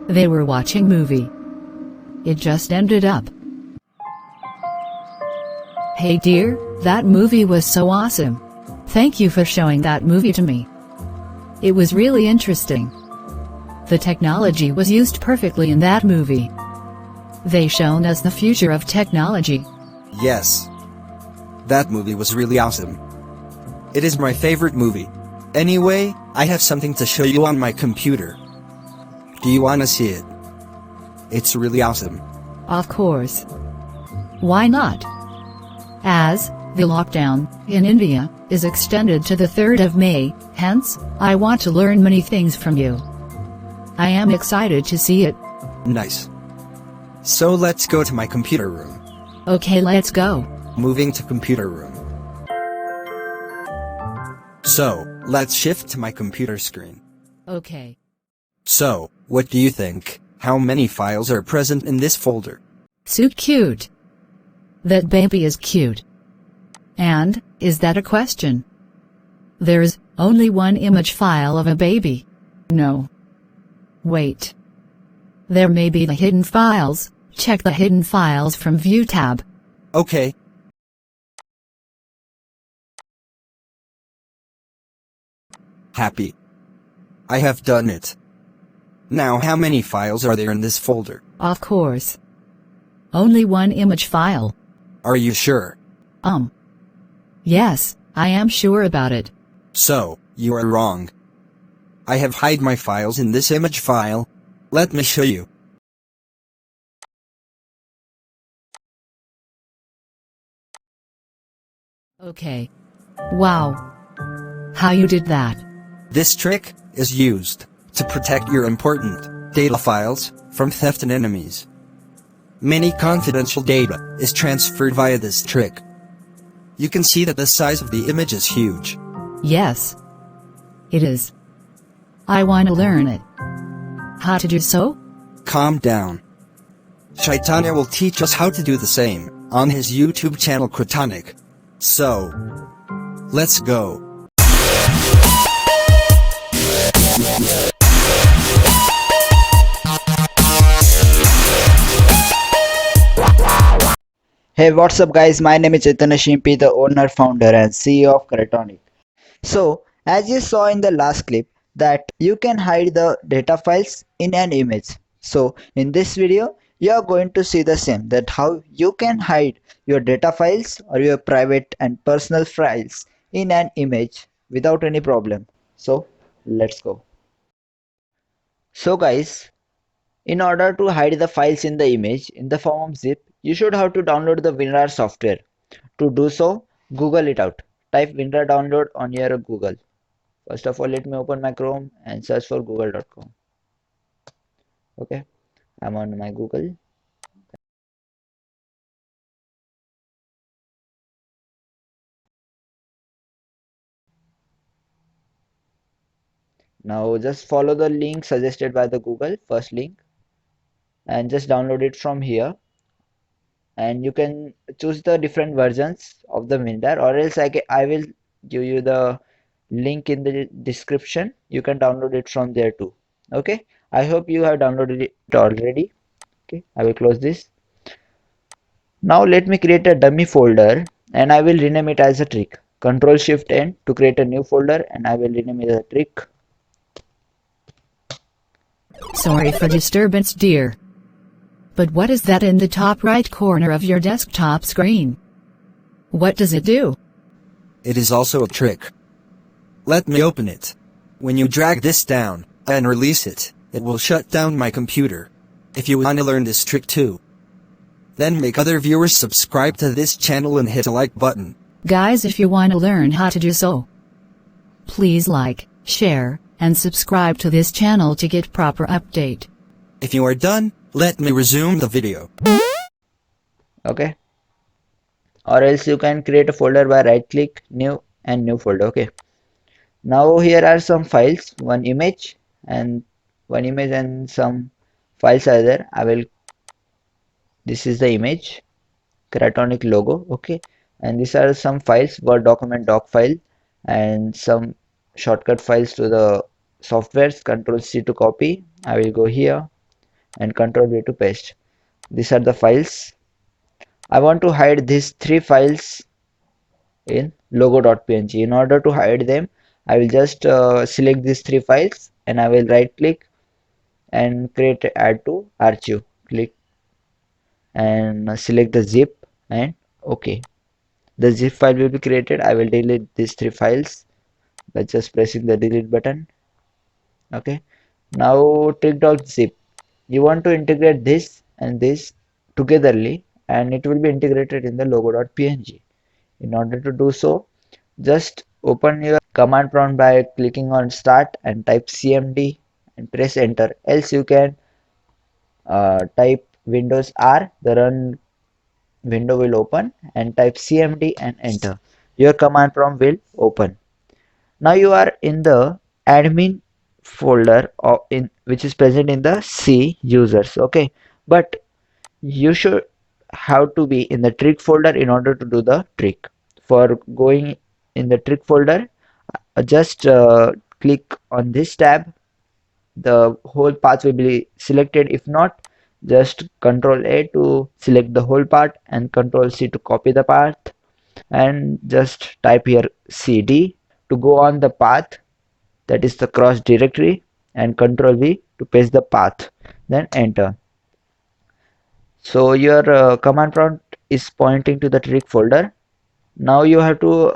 They were watching movie. It just ended up. Hey dear, that movie was so awesome. Thank you for showing that movie to me. It was really interesting. The technology was used perfectly in that movie. They shown us the future of technology. Yes. That movie was really awesome. It is my favorite movie. Anyway, I have something to show you on my computer. Do you wanna see it? It's really awesome. Of course. Why not? As the lockdown in India is extended to the 3rd of May, hence, I want to learn many things from you. I am excited to see it. Nice. So let's go to my computer room. Okay, let's go. Moving to computer room. So, let's shift to my computer screen. Okay. So, what do you think? How many files are present in this folder? So cute. That baby is cute. And, is that a question? There's only one image file of a baby. No. Wait. There may be the hidden files. Check the hidden files from View tab. Okay. Happy. I have done it. Now how many files are there in this folder? Of course. Only one image file. Are you sure? Yes, I am sure about it. So, you are wrong. I have hide my files in this image file. Let me show you. Okay. Wow. How you did that? This trick is used to protect your important data files from theft and enemies. Many confidential data is transferred via this trick. You can see that the size of the image is huge. Yes. It is. I want to learn it. How to do so? Calm down. Chaitanya will teach us how to do the same on his YouTube channel Cratonik. So, let's go. Hey, what's up guys, my name is Chaitanya Shimpi, the owner, founder and CEO of Cratonik. So, as you saw in the last clip that you can hide the data files in an image. So, in this video, you are going to see the same, that how you can hide your data files or your private and personal files in an image without any problem. So, let's go. So guys, in order to hide the files in the image in the form of zip, you should have to download the WinRAR software. To do so, Google it out. Type WinRAR download on your Google. First of all, let me open my Chrome and search for google.com. Okay, I'm on my Google. Now just follow the link suggested by the Google, first link, and just download it from here. And you can choose the different versions of the WinRAR, or else I will give you the link in the description. You can download it from there too. Okay, I hope you have downloaded it already. Okay, I will close this. Now let me create a dummy folder and I will rename it as a trick. Control Shift N to create a new folder and I will rename it as a trick. Sorry for disturbance, dear. But what is that in the top right corner of your desktop screen? What does it do? It is also a trick. Let me open it. When you drag this down and release it, it will shut down my computer. If you want to learn this trick too, then make other viewers subscribe to this channel and hit the like button. Guys, if you want to learn how to do so, please like, share, and subscribe to this channel to get proper update. If you are done, let me resume the video. Okay. Or else you can create a folder by right click, new and new folder. Okay. Now here are some files, one image and some files are there. This is the image, Cratonik logo. Okay. And these are some files, Word document, doc file, and some shortcut files to the softwares. Control C to copy. I will go here and Ctrl V to paste. These are the files. I want to hide these three files in logo.png. In order to hide them, I will just select these three files and I will right click and create add to archive. Click and select the zip and OK. The zip file will be created. I will delete these three files by just pressing the delete button. Okay. Now trick.zip. You want to integrate this and this togetherly and it will be integrated in the logo.png. In order to do so, just open your command prompt by clicking on start and type cmd and press enter. Else you can type Windows R, the run window will open, and type cmd and enter. Your command prompt will open. Now you are in the admin folder in which is present in the C users. Okay, but you should have to be in the trick folder in order to do the trick. For going in the trick folder, just click on this tab. The whole path will be selected. If not, just Ctrl A to select the whole part and Ctrl C to copy the path and just type here cd to go on the path, that is the cross directory, and Ctrl V to paste the path, then enter. So your command prompt is pointing to the trick folder. Now you have to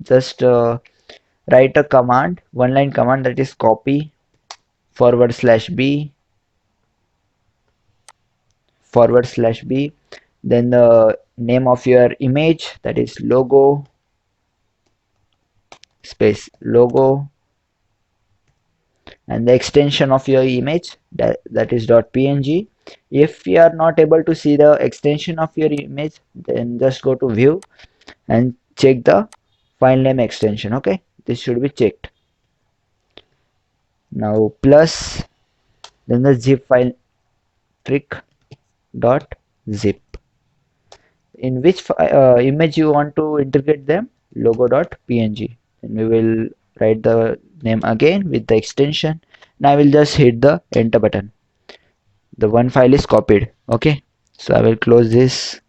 just write a command, one line command, that is copy /b /b, then the name of your image, that is logo space logo, and the extension of your image, that is .png. If you are not able to see the extension of your image, then just go to view and check the file name extension. Okay, this should be checked. Now plus, then the zip file trick dot zip, in which image you want to integrate them, logo.png. And we will write the name again with the extension, and I will just hit the enter button. The one file is copied. Okay, so I will close this.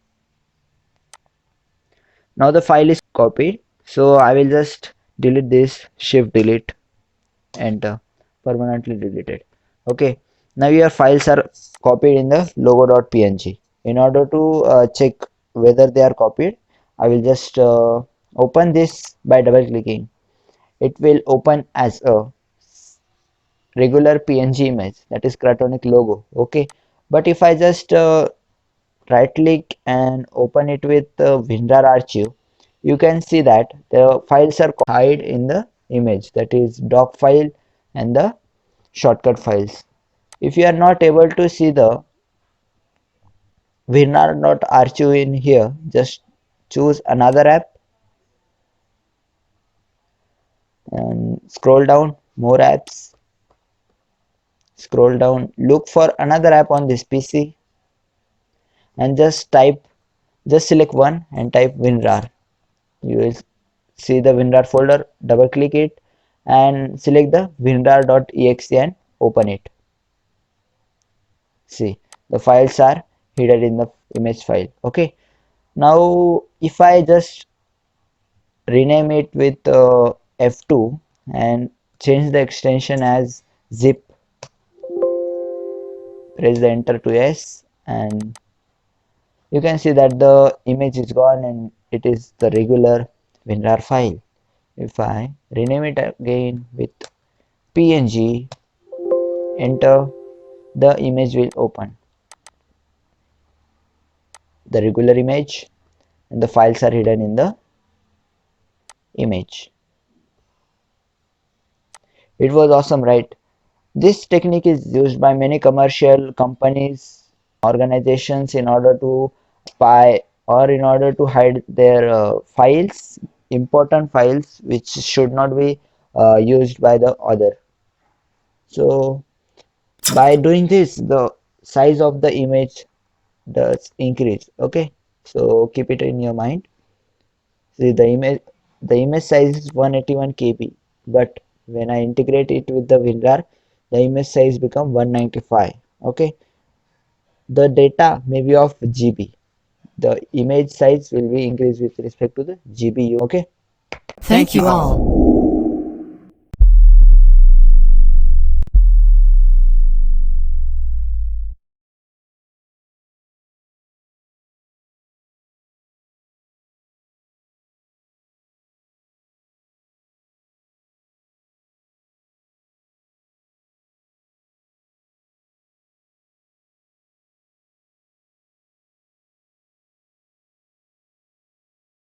Now the file is copied, so I will just delete this, shift delete, enter, permanently deleted. Okay, now your files are copied in the logo.png. In order to check whether they are copied, I will just open this by double clicking. It will open as a regular png image, that is Cratonik logo. Okay, but if I just right click and open it with the WinRAR archive, you can see that the files are hide in the image, that is doc file and the shortcut files. If you are not able to see the WinRAR.archive in here, just choose another app and scroll down, more apps, scroll down, look for another app on this PC and just select one and type WinRAR. You will see the WinRAR folder, double click it and select the winrar.exe and open it. See, the files are hidden in the image file. Okay, now if I just rename it with F2 and change the extension as zip, press the enter to yes, and you can see that the image is gone and it is the regular WinRAR file. If I rename it again with PNG, enter, the image will open, the regular image, and the files are hidden in the image. It was awesome, right? This technique is used by many commercial companies, organizations in order to spy or in order to hide their files, important files which should not be used by the other. So by doing this, the size of the image does increase. Okay, so keep it in your mind. See, the image size is 181 KB, but when I integrate it with the WinRAR, the image size become 195. Okay, the data may be of GB. The image size will be increased with respect to the GB. Okay. Thank you all.